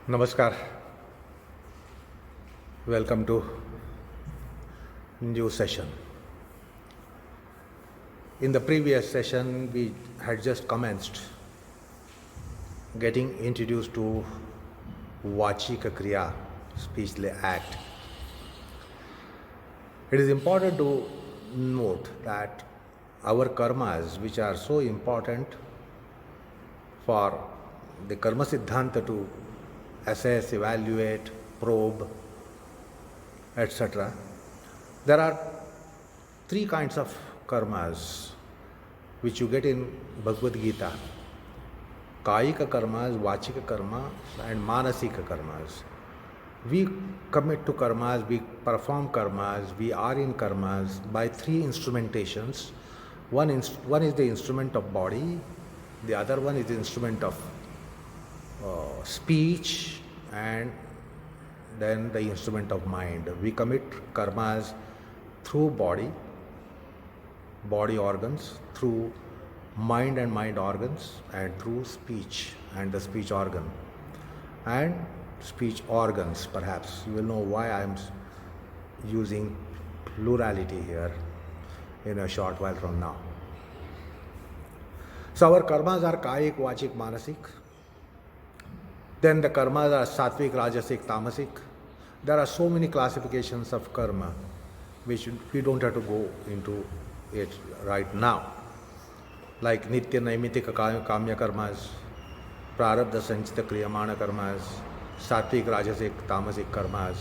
Namaskar. Welcome to new session. In the previous session, we had just commenced getting introduced to Vachika Kriya, speech act. It is important to note that our karmas, which are so important for the karma siddhanta to assess, evaluate, probe, etc. There are three kinds of karmas which you get in Bhagavad Gita: Kayika karmas, Vachika karmas, and Manasika karmas. We commit to karmas, we perform karmas, we are in karmas by three instrumentations. One is the instrument of body, the other one is the instrument of speech, and then the instrument of mind. We commit karmas through body organs, through mind and mind organs, and through speech and the speech organ and speech organs. Perhaps you will know why I am using plurality here in a short while from now. So our karmas are kayik, vachik, manasik. Then the karmas are sattvic, rajasic, tamasic. There are so many classifications of karma which we don't have to go into it right now. Like nitya naimitika kamya karmas, prarabdha sanchita kriyamana karmas, sattvic, rajasic, tamasic karmas,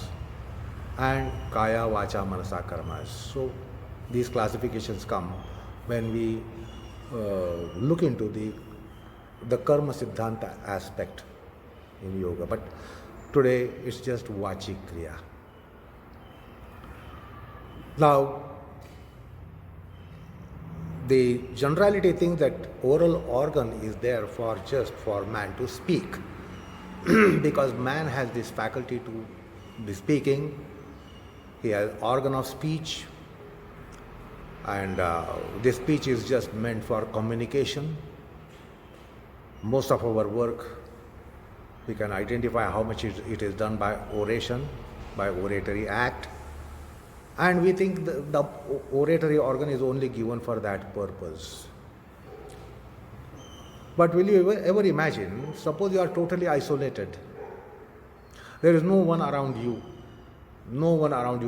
and kaya, vacha, manasa karmas. So these classifications come when we look into the karma siddhanta aspect in yoga, but today it's just Vachik Kriya. Now, the generality thinks that oral organ is there for just for man to speak because man has this faculty to be speaking. He has organ of speech, and this speech is just meant for communication. Most of our work, we can identify how much it is done by oration, by oratory act, and we think the oratory organ is only given for that purpose. But will you ever imagine, suppose you are totally isolated, there is no one around you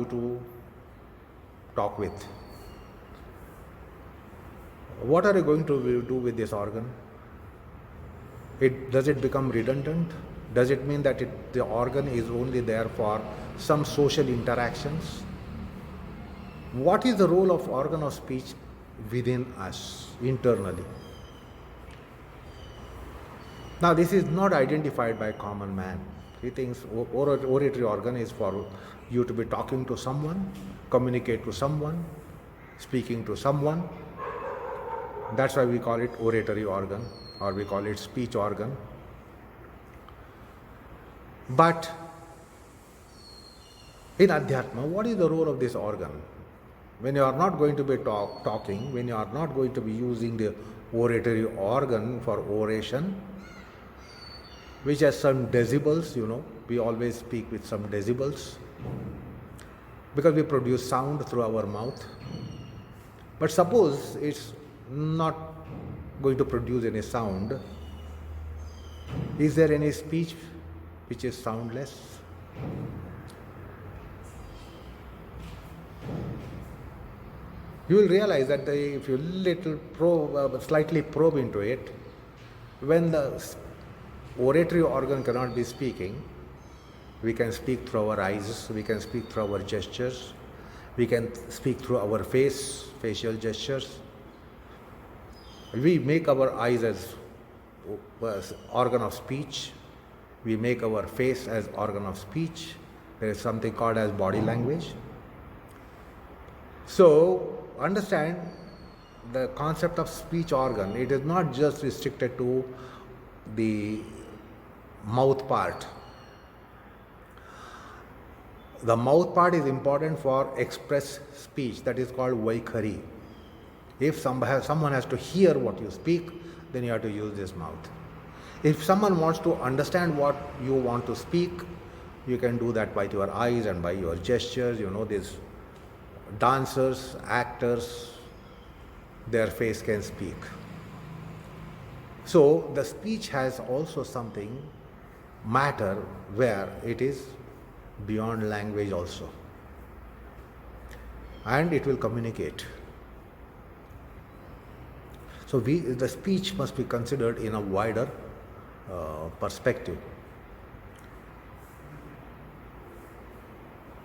to talk with. What are you going to do with this organ? Does it become redundant? Does it mean that the organ is only there for some social interactions? What is the role of organ of speech within us, internally? Now, this is not identified by common man. He thinks oratory organ is for you to be talking to someone, communicate to someone, speaking to someone. That's why we call it oratory organ, or we call it speech organ. But in Adhyatma, what is the role of this organ? When you are not going to be talking, when you are not going to be using the oratory organ for oration, which has some decibels, we always speak with some decibels, because we produce sound through our mouth. But suppose it's not going to produce any sound, is there any speech which is soundless? You will realize that if you slightly probe into it, when the oratory organ cannot be speaking, we can speak through our eyes, we can speak through our gestures, we can speak through our facial gestures. We make our eyes as organ of speech. We make our face as organ of speech. There is something called as body language. So, understand the concept of speech organ. It is not just restricted to the mouth part. The mouth part is important for express speech, that is called Vaikhari. If someone has to hear what you speak, then you have to use this mouth. If someone wants to understand what you want to speak, you can do that by your eyes and by your gestures. You know, these dancers, actors, their face can speak. So the speech has also something matter where it is beyond language also, and it will communicate. So the speech must be considered in a wider perspective.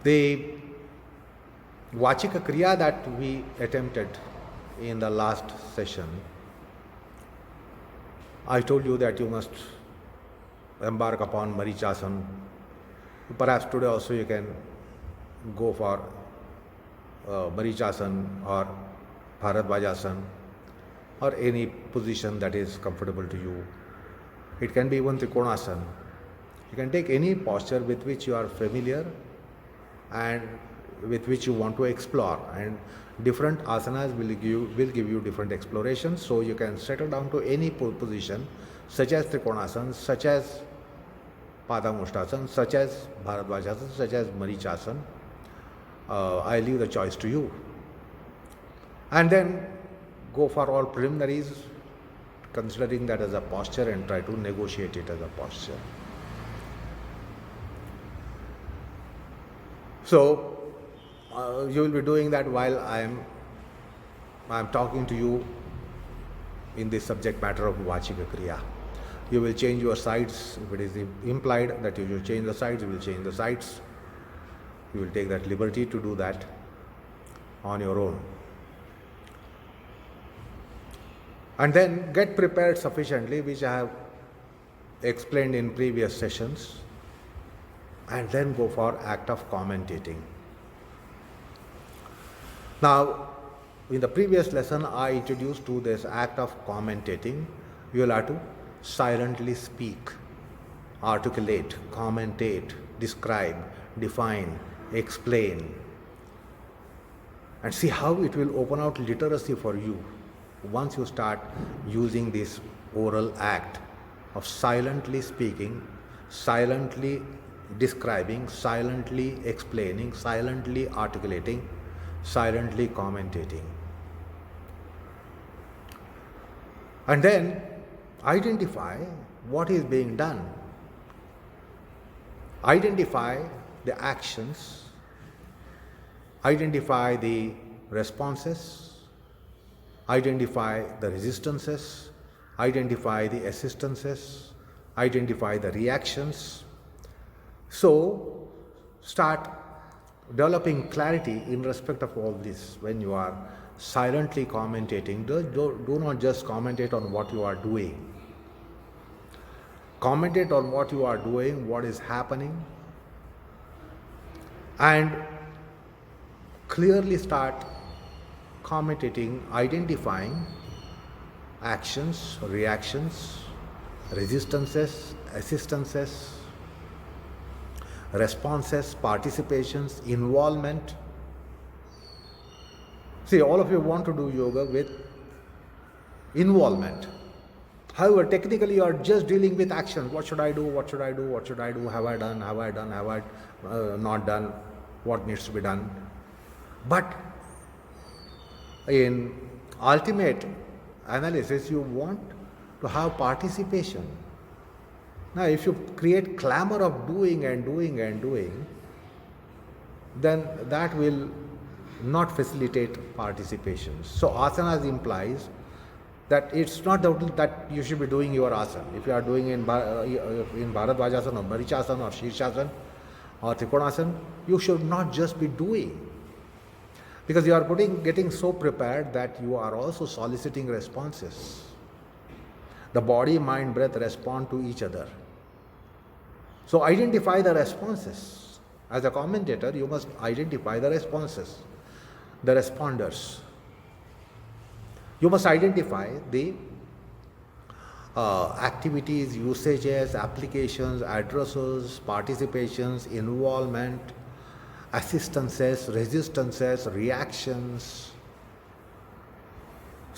The Vachika Kriya that we attempted in the last session, I told you that you must embark upon Marichasana. Perhaps today also you can go for Marichasana or Bharadvajasana or any position that is comfortable to you. It can be even Trikonasana. You can take any posture with which you are familiar and with which you want to explore, and different asanas will give you different explorations. So you can settle down to any position, such as Trikonasana, such as Padamushtasana, such as Bharadvajasana, such as Marichasana. I leave the choice to you. And then go for all preliminaries, considering that as a posture, and try to negotiate it as a posture. So you will be doing that while I am talking to you in this subject matter of Vachika Kriya. You will change your sides. If it is implied that you will change the sides, you will change the sides. You will take that liberty to do that on your own. And then get prepared sufficiently, which I have explained in previous sessions, and then go for act of commentating. Now, in the previous lesson, I introduced to this act of commentating. You will have to silently speak, articulate, commentate, describe, define, explain, and see how it will open out literacy for you once you start using this oral act of silently speaking, silently describing, silently explaining, silently articulating, silently commentating. And then identify what is being done. Identify the actions, identify the responses, identify the resistances, identify the assistances, identify the reactions. So start developing clarity in respect of all this. When you are silently commentating, do not just commentate on what you are doing. Commentate on what you are doing, what is happening, and clearly start commentating, identifying actions, reactions, resistances, assistances, responses, participations, involvement. See, all of you want to do yoga with involvement. However, technically you are just dealing with action. What should I do? What should I do? What should I do? Have I done? Have I done? Have I not done? What needs to be done? But in ultimate analysis, you want to have participation. Now, if you create clamor of doing and doing and doing, then that will not facilitate participation. So, asanas implies that it's not that you should be doing your asana. If you are doing in Bharadvajasana or Marichasana or Shirshasana or Trikonasana, you should not just be doing. Because you are getting so prepared that you are also soliciting responses. The body, mind, breath respond to each other. So identify the responses. As a commentator, you must identify the responses, the responders. You must identify the activities, usages, applications, addresses, participations, involvement, assistances, resistances, reactions.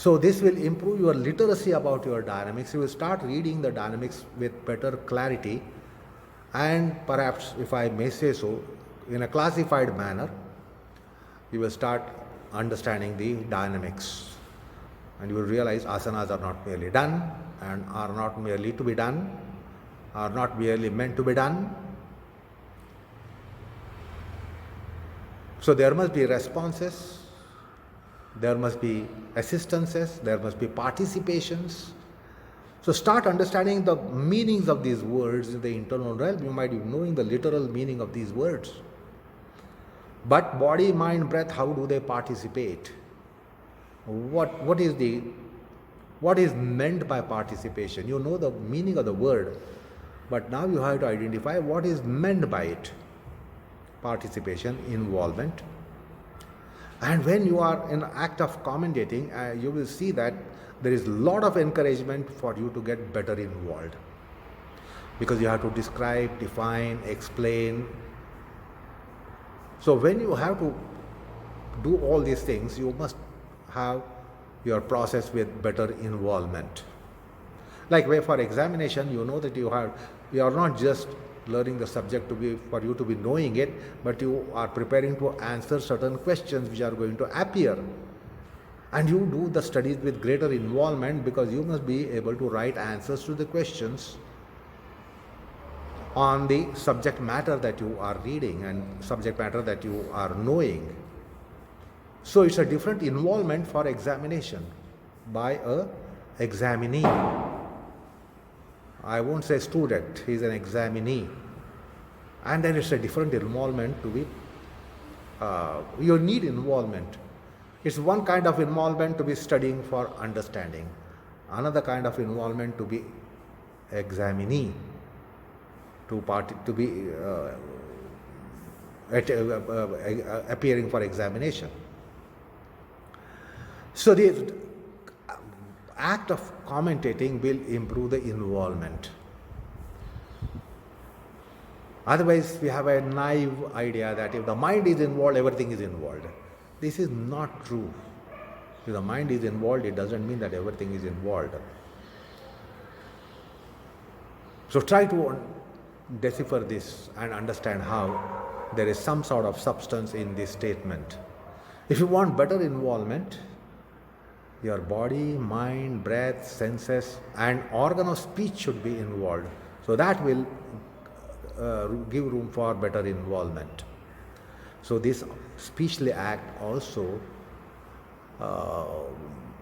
So this will improve your literacy about your dynamics. You will start reading the dynamics with better clarity, and perhaps, if I may say so, in a classified manner, you will start understanding the dynamics, and you will realize asanas are not merely done, and are not merely to be done, are not merely meant to be done. So there must be responses, there must be assistances, there must be participations. So start understanding the meanings of these words in the internal realm. You might be knowing the literal meaning of these words. But body, mind, breath, how do they participate? What is meant by participation? You know the meaning of the word, but now you have to identify what is meant by it. Participation, involvement. And when you are in the act of commentating, you will see that there is a lot of encouragement for you to get better involved, because you have to describe, define, explain. So when you have to do all these things, you must have your process with better involvement. Like where for examination, you know that you are not just learning the subject for you to be knowing it, but you are preparing to answer certain questions which are going to appear. And you do the studies with greater involvement, because you must be able to write answers to the questions on the subject matter that you are reading and subject matter that you are knowing. So it's a different involvement for examination by a examinee. I won't say student, he is an examinee. And then it's a different involvement to be, you need involvement. It's one kind of involvement to be studying for understanding. Another kind of involvement to be examinee, to be appearing for examination. So the act of commentating will improve the involvement. Otherwise, we have a naive idea that if the mind is involved, everything is involved. This is not true. If the mind is involved, it doesn't mean that everything is involved. So try to decipher this and understand how there is some sort of substance in this statement. If you want better involvement, your body, mind, breath, senses, and organ of speech should be involved. So that will give room for better involvement. So this speechly act also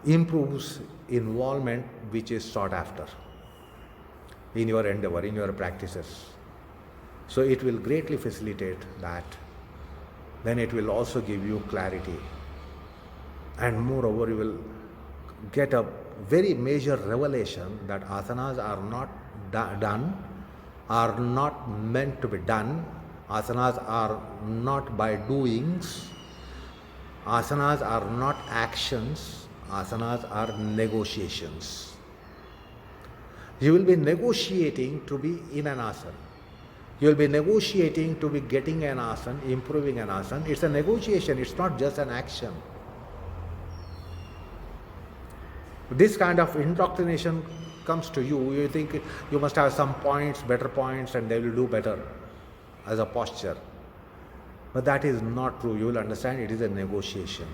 improves involvement, which is sought after in your endeavor, in your practices. So it will greatly facilitate that. Then it will also give you clarity. And moreover, you will get a very major revelation that asanas are not done, are not meant to be done. Asanas are not by doings. Asanas are not actions. Asanas are negotiations. You will be negotiating to be in an asana. You will be negotiating to be getting an asana, improving an asana. It's a negotiation, it's not just an action. This kind of indoctrination comes to you. You think you must have some points, better points, and they will do better as a posture. But that is not true. You will understand it is a negotiation.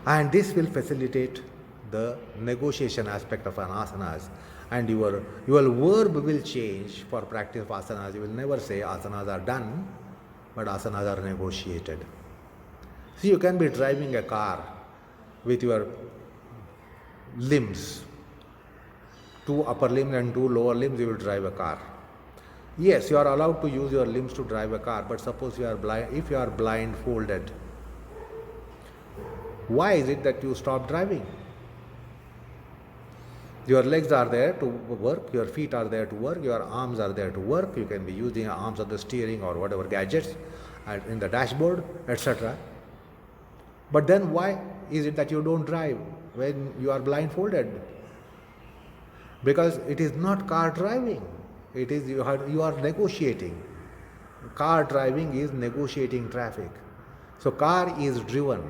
And this will facilitate the negotiation aspect of an asanas. And your verb will change for practice of asanas. You will never say asanas are done, but asanas are negotiated. See, you can be driving a car with your limbs, 2 upper limbs and 2 lower limbs, you will drive a car. Yes, you are allowed to use your limbs to drive a car, but suppose you are blind, if you are blindfolded, why is it that you stop driving? Your legs are there to work, your feet are there to work, your arms are there to work. You can be using your arms on the steering or whatever gadgets in the dashboard, etc. But then why is it that you don't drive when you are blindfolded? Because it is not car driving. It is you are negotiating. Car driving is negotiating traffic. So car is driven,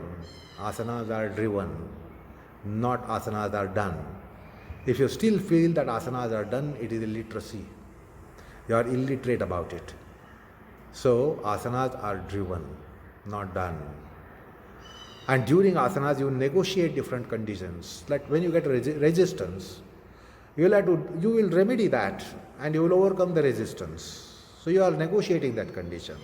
asanas are driven, not asanas are done. If you still feel that asanas are done, it is illiteracy. You are illiterate about it. So asanas are driven, not done. And during asanas, you negotiate different conditions. Like when you get resistance, you will remedy that and you will overcome the resistance. So you are negotiating that condition.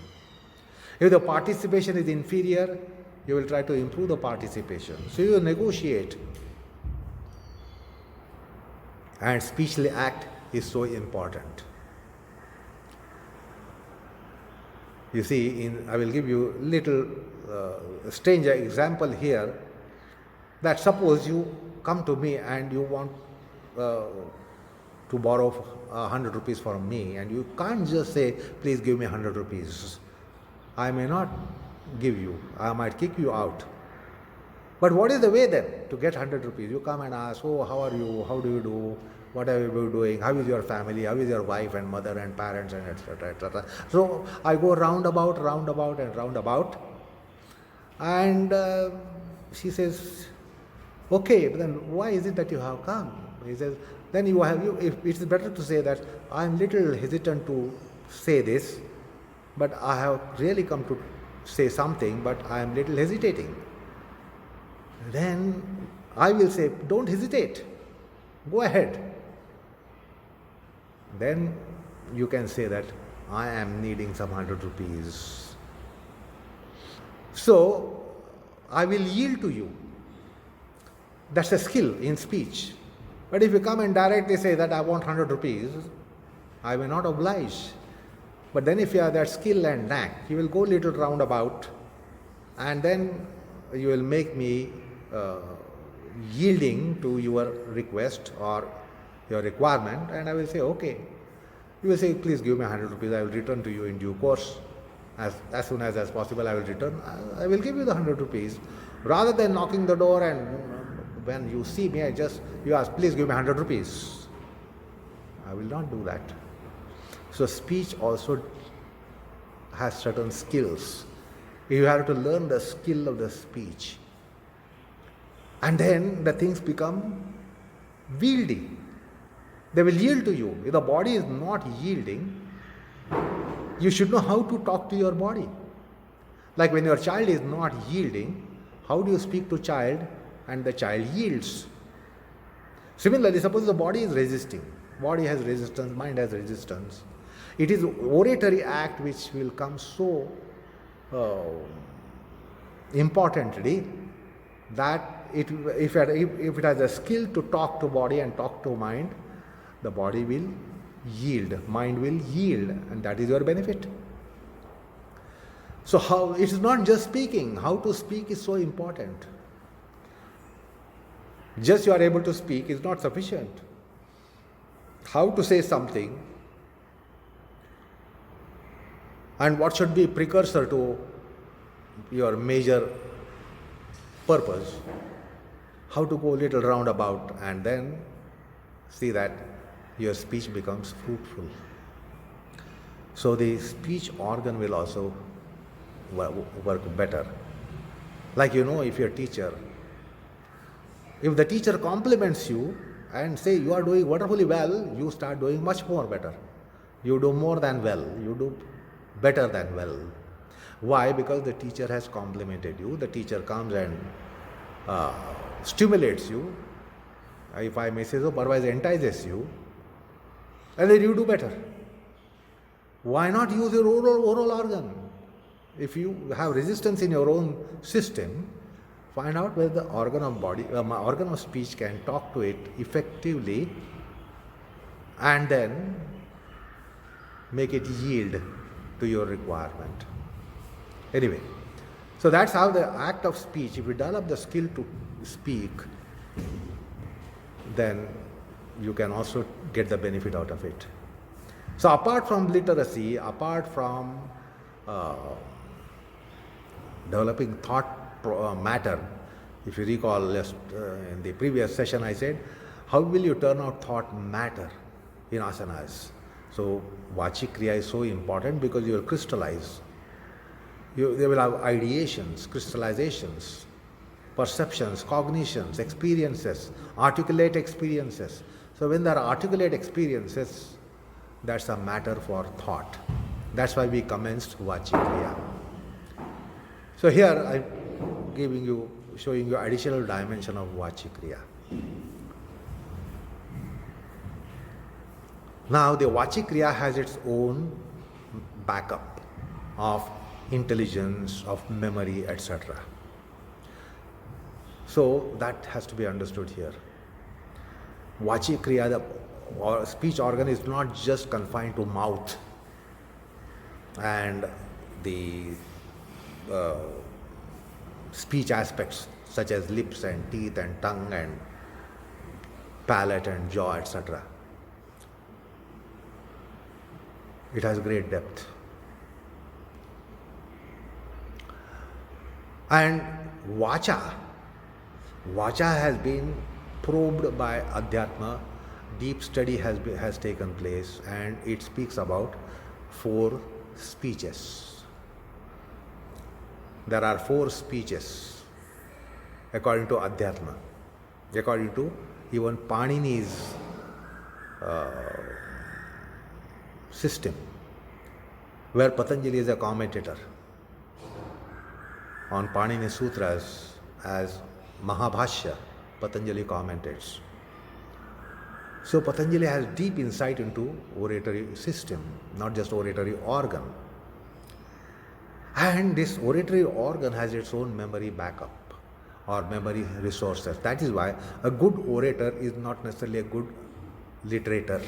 If the participation is inferior, you will try to improve the participation. So you negotiate. And speechly act is so important. You see, I will give you little strange example here, that suppose you come to me and you want to borrow 100 rupees from me, and you can't just say, please give me 100 rupees. I may not give you, I might kick you out. But what is the way then to get 100 rupees? You come and ask, oh, how are you? How do you do? What are you doing? How is your family? How is your wife and mother and parents and etc. etc. So I go roundabout, and she says, okay, but then why is it that you have come? He says, then it's better to say that I'm little hesitant to say this, but I have really come to say something, but I am little hesitating. Then I will say, don't hesitate, go ahead. Then you can say that I am needing some 100 rupees. So I will yield to you. That's a skill in speech. But if you come and directly say that I want 100 rupees, I will not oblige. But then if you have that skill and knack, you will go little roundabout, and then you will make me yielding to your request or your requirement, and I will say, okay. You will say, please give me 100 rupees, I will return to you in due course. As soon as possible, I will return. I will give you the 100 rupees. Rather than knocking the door and when you see me, you ask, please give me 100 rupees. I will not do that. So speech also has certain skills. You have to learn the skill of the speech. And then the things become wieldy. They will yield to you. If the body is not yielding, you should know how to talk to your body. Like when your child is not yielding, how do you speak to child and the child yields? Similarly, suppose the body is resisting. Body has resistance, mind has resistance. It is oratory act which will come so importantly that if it has a skill to talk to body and talk to mind, the body will yield, mind will yield, and that is your benefit. So it is not just speaking. How to speak is so important. Just you are able to speak is not sufficient. How to say something, and what should be precursor to your major purpose, how to go a little roundabout and then see that your speech becomes fruitful. So the speech organ will also work better. Like if you're a teacher, if the teacher compliments you and say you are doing wonderfully well, you start doing much more better. You do more than well, you do better than well. Why? Because the teacher has complimented you. The teacher comes and stimulates you, if I may say so, otherwise entices you, and then you do better. Why not use your oral organ? If you have resistance in your own system, find out whether the organ of speech can talk to it effectively, and then make it yield to your requirement. Anyway, so that's how the act of speech, if you develop the skill to speak, then you can also get the benefit out of it. So apart from literacy, apart from developing thought matter, if you recall in the previous session I said, how will you turn out thought matter in asanas? So Vachik Kriya is so important because you will crystallize. They will have ideations, crystallizations, perceptions, cognitions, experiences, articulate experiences. So when there are articulate experiences, that's a matter for thought. That's why we commenced Vachikriya. So here I'm showing you additional dimension of Vachikriya. Now the Vachikriya has its own backup of intelligence, of memory, etc. So that has to be understood here. Vachikriya, the speech organ, is not just confined to mouth and the speech aspects such as lips and teeth and tongue and palate and jaw, etc. It has great depth. And Vacha has been probed by Adhyatma. Deep study has taken place, and it speaks about 4 speeches. There are 4 speeches according to Adhyatma, according to even Panini's system, where Patanjali is a commentator on Panini Sutras as Mahabhashya. Patanjali commentates. So Patanjali has deep insight into oratory system, not just oratory organ. And this oratory organ has its own memory backup or memory resources. That is why a good orator is not necessarily a good literator.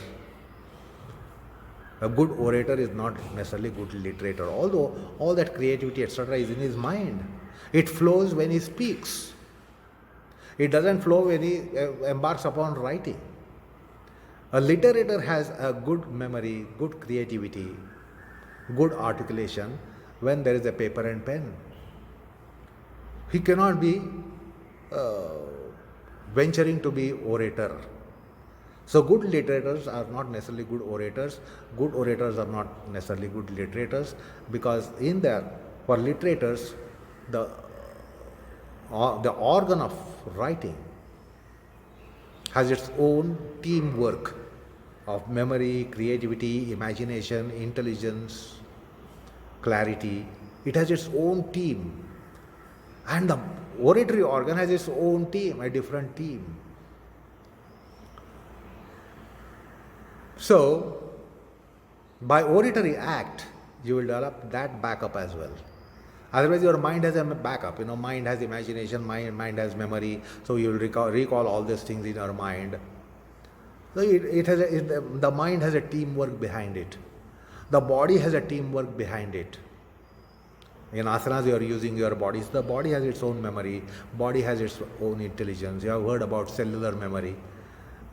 A good orator is not necessarily a good literator, although all that creativity, etc., is in his mind. It flows when he speaks. It doesn't flow when he embarks upon writing. A literator has a good memory, good creativity, good articulation when there is a paper and pen. He cannot be venturing to be orator. So good literators are not necessarily good orators. Good orators are not necessarily good literators, because in there, for literators, the organ of writing has its own teamwork of memory, creativity, imagination, intelligence, clarity. It has its own team. And the oratory organ has its own team, a different team. So, by oratory act, you will develop that backup as well. Otherwise, your mind has a backup. Mind has imagination, mind has memory. So you will recall all these things in your mind. So the mind has a teamwork behind it. The body has a teamwork behind it. In asanas, you are using your bodies. The body has its own memory. Body has its own intelligence. You have heard about cellular memory.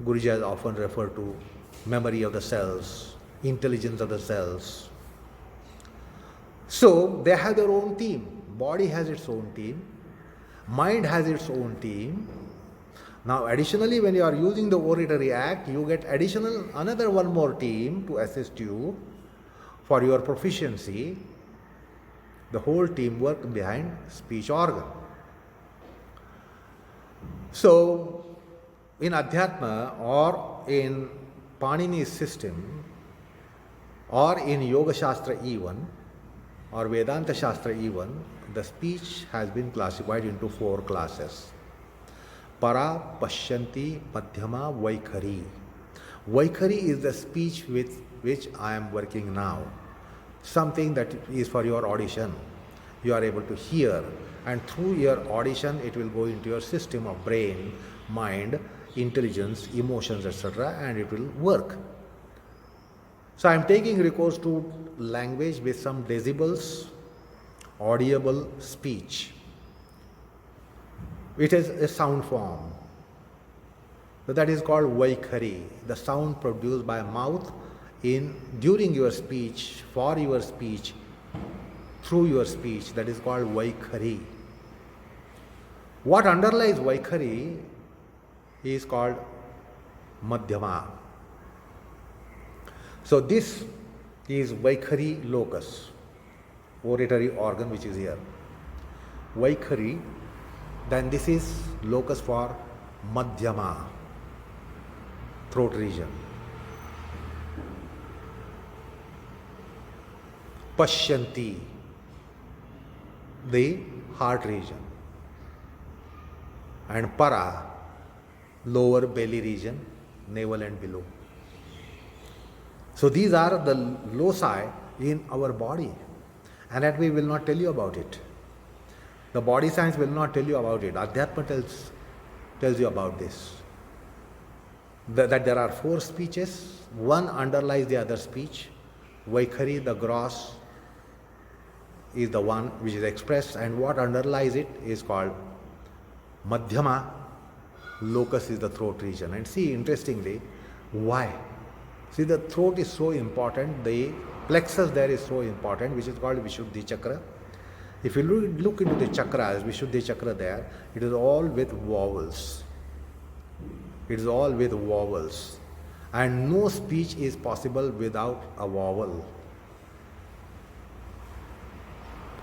Guruji has often referred to memory of the cells, intelligence of the cells. So they have their own team. Body has its own team. Mind has its own team. Now additionally, when you are using the oratory act, you get another one more team to assist you for your proficiency. The whole teamwork behind speech organ. So in Adhyatma or in Panini's system or in Yoga Shastra even, or Vedanta Shastra even, the speech has been classified into 4 classes. Para, Pashyanti, Madhyama, Vaikhari. Vaikhari is the speech with which I am working now. Something that is for your audition. You are able to hear, and through your audition it will go into your system of brain, mind, intelligence, emotions, etc., and it will work. So I am taking recourse to language with some decibels, audible speech. It is a sound form. So that is called Vaikhari, the sound produced by mouth during your speech, for your speech, through your speech. That is called Vaikhari. What underlies Vaikhari is called Madhyama. So this is Vaikhari locus. oratory organ which is here. Vaikhari, then this is locus for Madhyama, throat region. Pashyanti, the heart region. And Para, lower belly region, navel and below. So these are the loci in our body, and that we will not tell you about it. The body science will not tell you about it. Adhyatma tells you about this. That there are 4 speeches, one underlies the other speech. Vaikhari, the gross, is the one which is expressed, and what underlies it is called Madhyama. Locus is the throat region. And see, interestingly, why? See, the throat is so important, the plexus there is so important, which is called Vishuddhi Chakra. If you look into the chakras, Vishuddhi Chakra there, it is all with vowels. It is all with vowels. And no speech is possible without a vowel.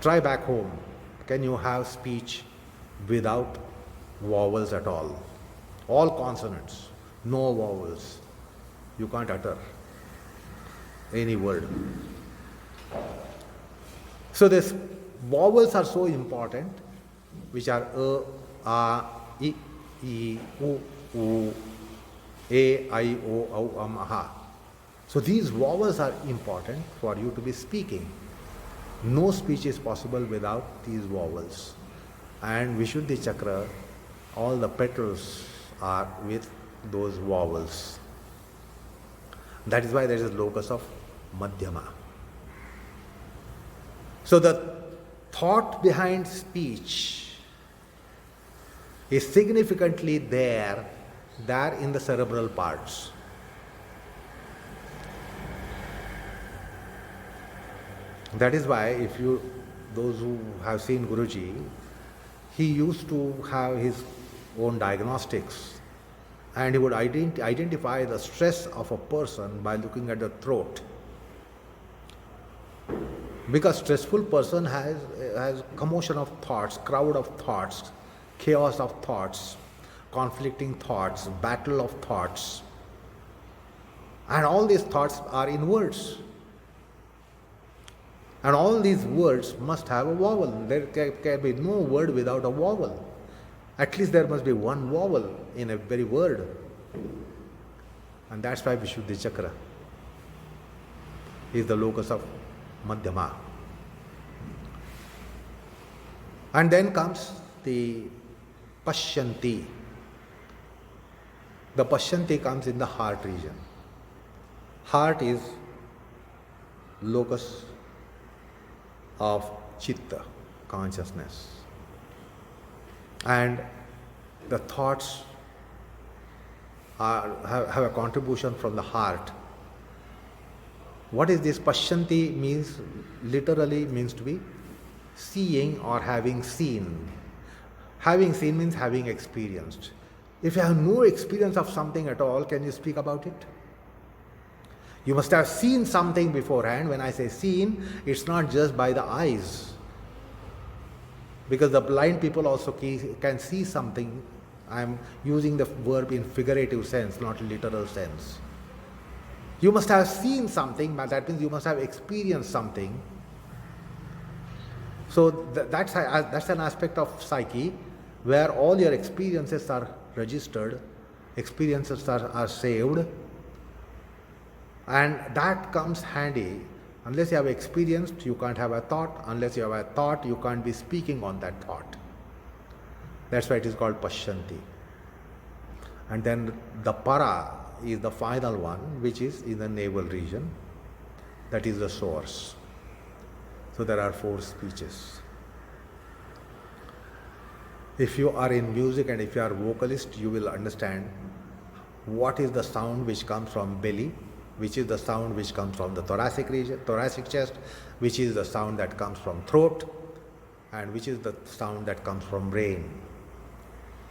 Try back home. Can you have speech without vowels at all? All consonants, no vowels. You can't utter any word. So these vowels are so important, which are a, I, U, A, I, O, A. So these vowels are important for you to be speaking. No speech is possible without these vowels. And Vishuddhi Chakra, all the petals are with those vowels. That is why there is a locus of Madhyama. So the thought behind speech is significantly there in the cerebral parts. That is why those who have seen Guruji, he used to have his own diagnostics, and he would identify the stress of a person by looking at the throat. Because stressful person has commotion of thoughts, crowd of thoughts, chaos of thoughts, conflicting thoughts, battle of thoughts. And all these thoughts are in words. And all these words must have a vowel. There can be no word without a vowel. At least there must be one vowel in a very word. And that's why Vishuddhi Chakra is the locus of Madhyama. And then comes the Pashyanti. The Pashyanti comes in the heart region. Heart is locus of Chitta, consciousness. And the thoughts have a contribution from the heart. What is this? Pashyanti means, literally means to be seeing or having seen. Having seen means having experienced. If you have no experience of something at all, can you speak about it? You must have seen something beforehand. When I say seen, it's not just by the eyes. Because the blind people also can see something. I'm using the verb in figurative sense, not literal sense. You must have seen something, but that means you must have experienced something. So that's an aspect of psyche where all your experiences are registered, experiences are saved, and that comes handy. Unless you have experienced, you can't have a thought. Unless you have a thought, you can't be speaking on that thought. That's why it is called Pashyanti. And then the Para is the final one, which is in the navel region. That is the source. So there are 4 speeches. If you are in music and if you are a vocalist, you will understand what is the sound which comes from belly, which is the sound which comes from the thoracic region, thoracic chest, which is the sound that comes from throat, and which is the sound that comes from brain.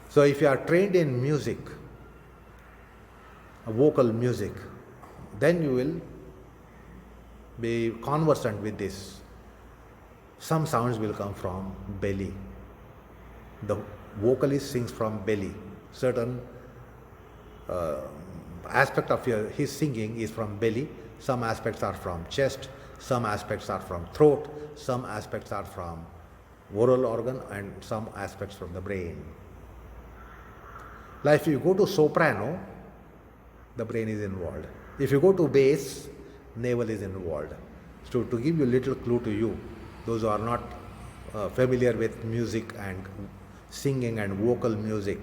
So if you are trained in music, vocal music, then you will be conversant with this. Some sounds will come from belly. The vocalist sings from belly. Certain aspect of his singing is from belly. Some aspects are from chest. Some aspects are from throat. Some aspects are from oral organ, and some aspects from the brain. Like if you go to soprano, the brain is involved. If you go to bass, navel is involved. So to give you a little clue to you, those who are not familiar with music and singing and vocal music,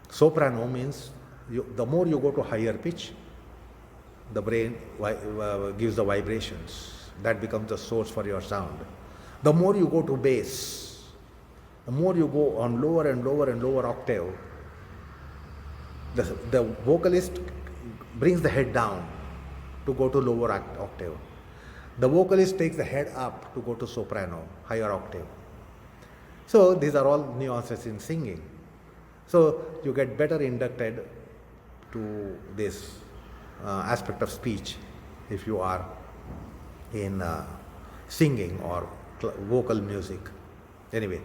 soprano means the more you go to higher pitch, the brain gives the vibrations. That becomes the source for your sound. The more you go to bass, the more you go on lower and lower and lower octave, the vocalist brings the head down to go to lower octave. The vocalist takes the head up to go to soprano, higher octave. So these are all nuances in singing. So you get better inducted to this aspect of speech if you are in singing or vocal music. Anyway,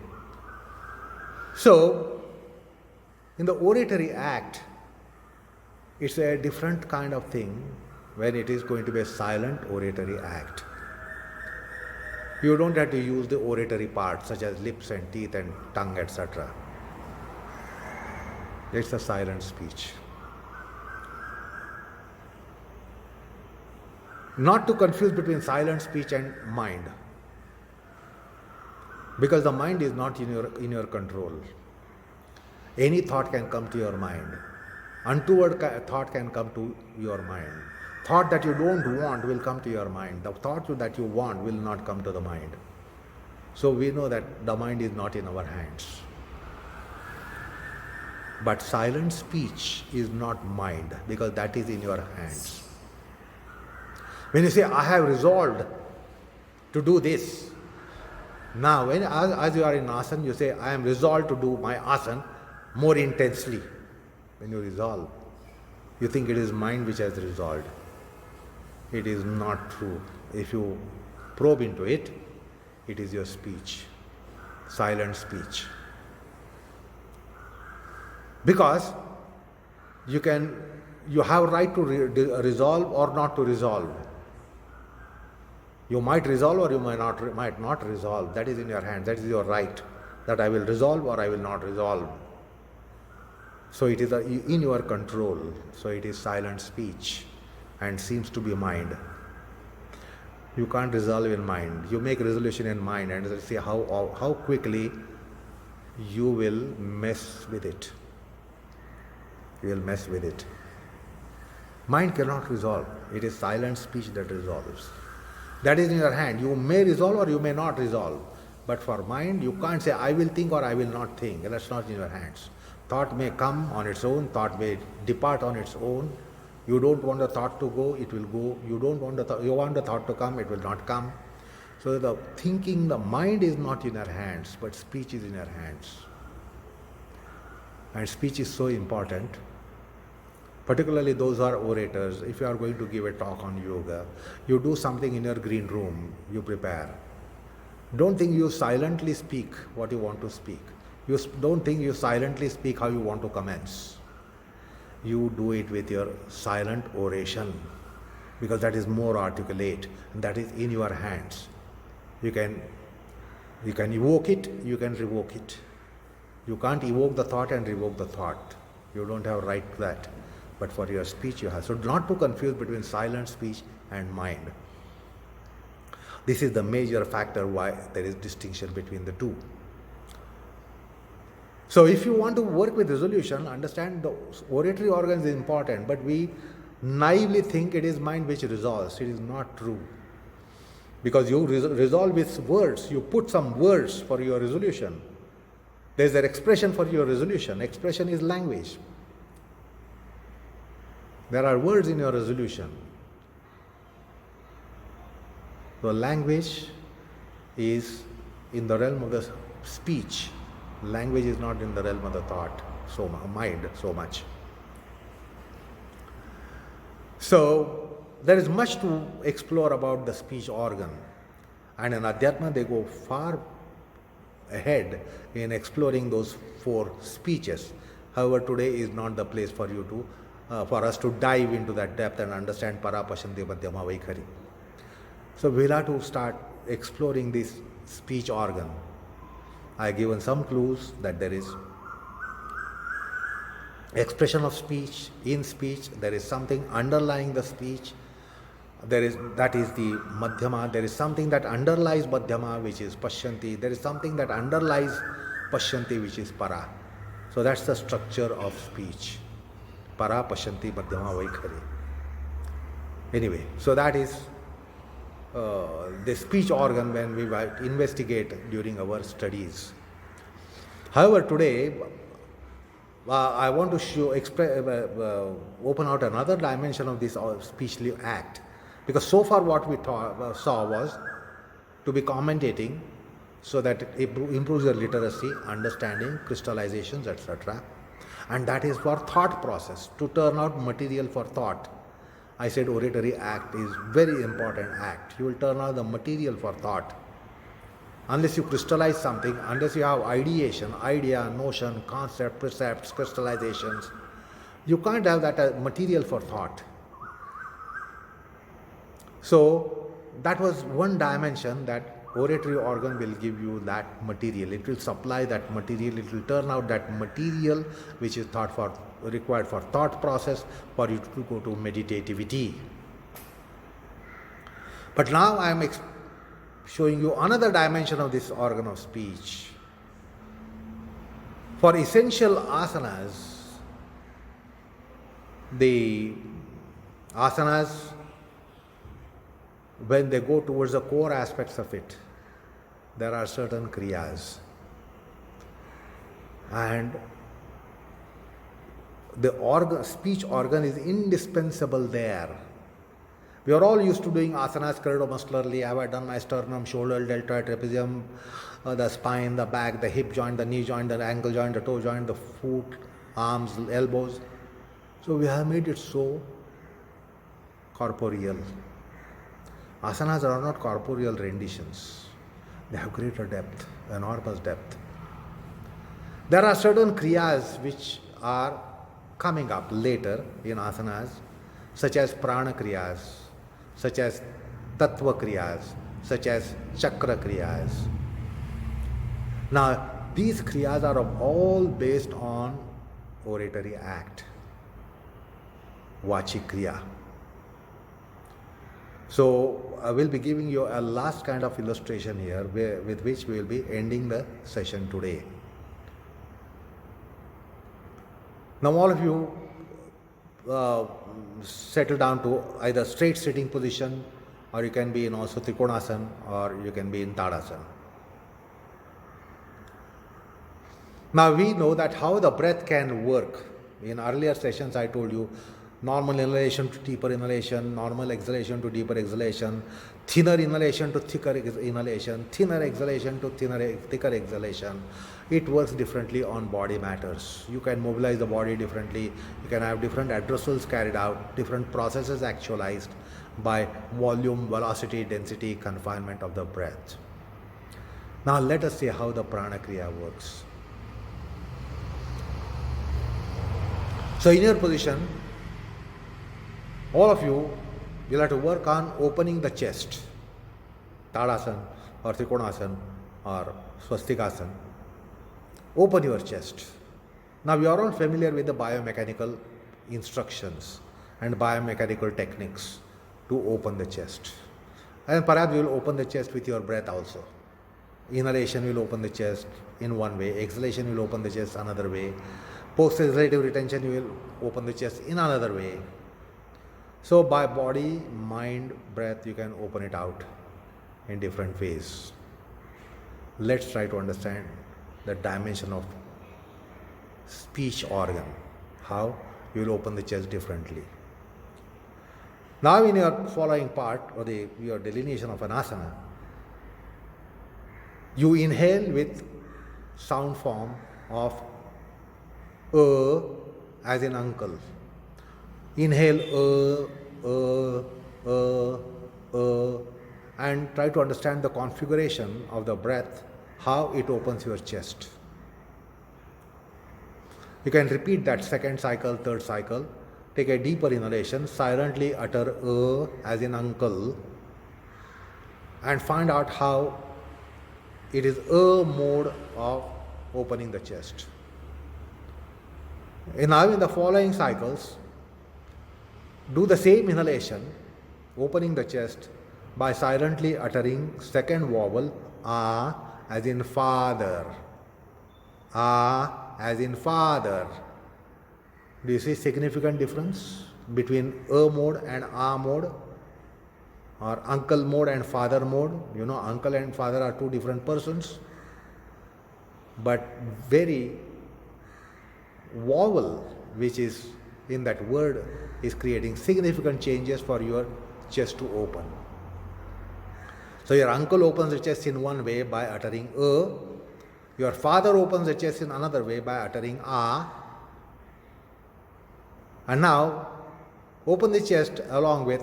so in the oratory act, it's a different kind of thing when it is going to be a silent oratory act. You don't have to use the oratory parts such as lips and teeth and tongue, etc. It's a silent speech. Not to confuse between silent speech and mind, because the mind is not in your control. Any thought can come to your mind. Untoward thought can come to your mind. Thought that you don't want will come to your mind. The thought that you want will not come to the mind. So we know that the mind is not in our hands. But silent speech is not mind, because that is in your hands. When you say, I have resolved to do this. Now, as you are in asana, you say, I am resolved to do my asana more intensely. When you resolve, you think it is mind which has resolved. It is not true. If you probe into it, it is your speech, silent speech. Because you have a right to resolve or not to resolve. You might resolve or you might not resolve. That is in your hands. That is your right. That I will resolve or I will not resolve. So it is in your control. So it is silent speech and seems to be mind. You can't resolve in mind. You make resolution in mind and see how quickly you will mess with it. You will mess with it. Mind cannot resolve. It is silent speech that resolves. That is in your hand. You may resolve or you may not resolve. But for mind, you can't say, I will think or I will not think. That's not in your hands. Thought may come on its own. Thought may depart on its own. You don't want the thought to go, it will go. You want the thought to come, it will not come. So the thinking, the mind is not in your hands, but speech is in your hands. And speech is so important. Particularly those who are orators, if you are going to give a talk on yoga, you do something in your green room, you prepare. Don't think you silently speak what you want to speak. You don't think you silently speak how you want to commence. You do it with your silent oration, because that is more articulate and that is in your hands. You can evoke it, you can revoke it. You can't evoke the thought and revoke the thought. You don't have right to that. But for your speech you have. So not to confuse between silent speech and mind. This is the major factor why there is distinction between the two. So if you want to work with resolution, understand the oratory organ is important, but we naively think it is mind which resolves. It is not true. Because you resolve with words, you put some words for your resolution. There is an expression for your resolution. Expression is language. There are words in your resolution. The language is in the realm of the speech. Language is not in the realm of the thought, mind so much. So there is much to explore about the speech organ. And in Adhyatma, they go far ahead in exploring those 4 speeches. However, today is not the place for you to, for us to dive into that depth and understand Para Pashanti Madhyama Vaikhari. So we'll have to start exploring this speech organ. I have given some clues that there is expression of speech, in speech, there is something underlying the speech, that is the Madhyama, there is something that underlies Madhyama, which is Pashyanti, there is something that underlies Pashyanti, which is Para. So that's the structure of speech. Para, Pashyanti, Madhyama, Vaikhari. Anyway, so that is the speech organ when we investigate during our studies. However, today I want to open out another dimension of this speechly act, because so far what we saw was to be commentating so that it improves your literacy, understanding, crystallizations, etc. And that is for thought process, to turn out material for thought. I said oratory act is very important act. You will turn out the material for thought. Unless you crystallize something, unless you have ideation, idea, notion, concept, precepts, crystallizations, you can't have that material for thought. So that was one dimension, that oratory organ will give you that material. It will supply that material. It will turn out that material which is required for thought process for you to go to meditativity. But now I am showing you another dimension of this organ of speech. For essential asanas, the asanas, when they go towards the core aspects of it, there are certain kriyas. And the speech organ is indispensable there. We are all used to doing asanas cardiovascularly. Have I done my sternum, shoulder, deltoid, trapezium, the spine, the back, the hip joint, the knee joint, the ankle joint, the toe joint, the foot, arms, elbows. So we have made it so corporeal. Asanas are not corporeal renditions. They have greater depth, enormous depth. There are certain kriyas which are coming up later in asanas, such as prana kriyas, such as tattva kriyas, such as chakra kriyas. Now, these kriyas are all based on oratory act, vachi kriya. So, I will be giving you a last kind of illustration here with which we will be ending the session today. Now, all of you settle down to either straight sitting position, or you can be in also Trikonasana, or you can be in Tadasana. Now we know that how the breath can work. In earlier sessions I told you normal inhalation to deeper inhalation, normal exhalation to deeper exhalation, thinner inhalation to thicker inhalation, thinner exhalation to thicker exhalation. It works differently on body matters. You can mobilize the body differently. You can have different addressals carried out, different processes actualized by volume, velocity, density, confinement of the breath. Now let us see how the prana kriya works. So in your position, all of you will have to work on opening the chest, Tadasana or Trikonasana or Swastikasana. Open your chest. Now we are all familiar with the biomechanical instructions and biomechanical techniques to open the chest. And perhaps you will open the chest with your breath also. Inhalation will open the chest in one way, exhalation will open the chest another way, post-exhalative retention you will open the chest in another way. So by body, mind, breath, you can open it out in different ways. Let's try to understand the dimension of speech organ, how you will open the chest differently. Now in your following part, or your delineation of an asana, you inhale with sound form of as in uncle. Inhale and try to understand the configuration of the breath, how it opens your chest. You can repeat that second cycle, third cycle. Take a deeper inhalation, silently utter as in uncle, and find out how it is a mode of opening the chest. Now in the following cycles, do the same inhalation, opening the chest by silently uttering second vowel as in father. As in father. Do you see significant difference between mode and mode, or uncle mode and father mode? You know, uncle and father are two different persons, but very vowel which is in that word is creating significant changes for your chest to open. So your uncle opens the chest in one way by uttering your father opens the chest in another way by uttering and now open the chest along with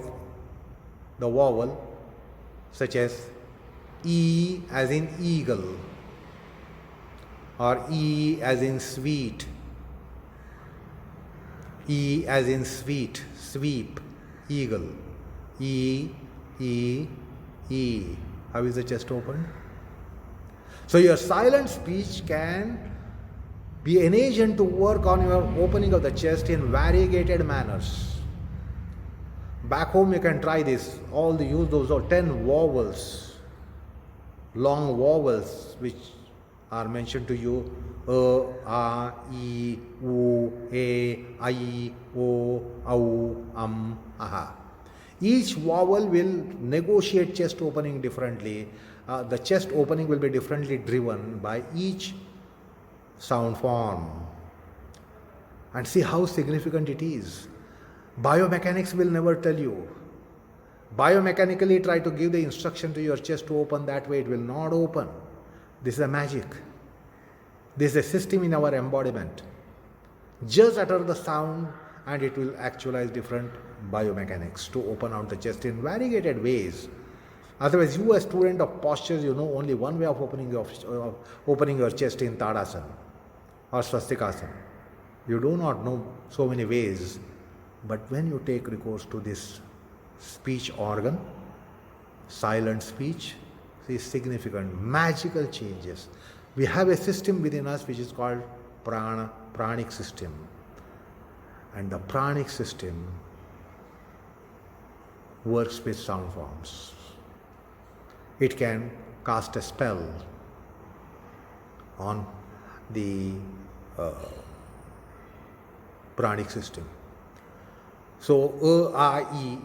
the vowel such as E as in eagle, or E as in sweet, E as in sweet, sweep, eagle, E, E, E. How is the chest opened? So your silent speech can be an agent to work on your opening of the chest in variegated manners. Back home you can try this. Use those 10 vowels, long vowels which are mentioned to you. A, E, U, E, I, O, Au, Aha. Each vowel will negotiate chest opening differently. The chest opening will be differently driven by each sound form. And see how significant it is. Biomechanics will never tell you. Biomechanically try to give the instruction to your chest to open that way, it will not open. This is a magic. This is a system in our embodiment. Just utter the sound and it will actualize different biomechanics to open out the chest in variegated ways. Otherwise, you a student of postures, you know only one way of opening your chest in Tadasana or Swastikasana. You do not know so many ways. But when you take recourse to this speech organ, silent speech, see significant, magical changes. We have a system within us which is called pranic system. And the pranic system works with sound forms. It can cast a spell on the pranic system. So, E,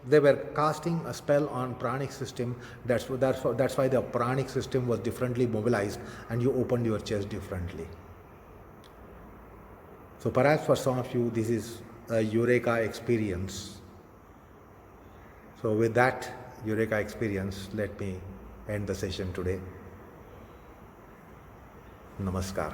they were casting a spell on pranic system. That's why the pranic system was differently mobilized and you opened your chest differently. So perhaps for some of you this is a Eureka experience. So with that Eureka experience, let me end the session today. Namaskar.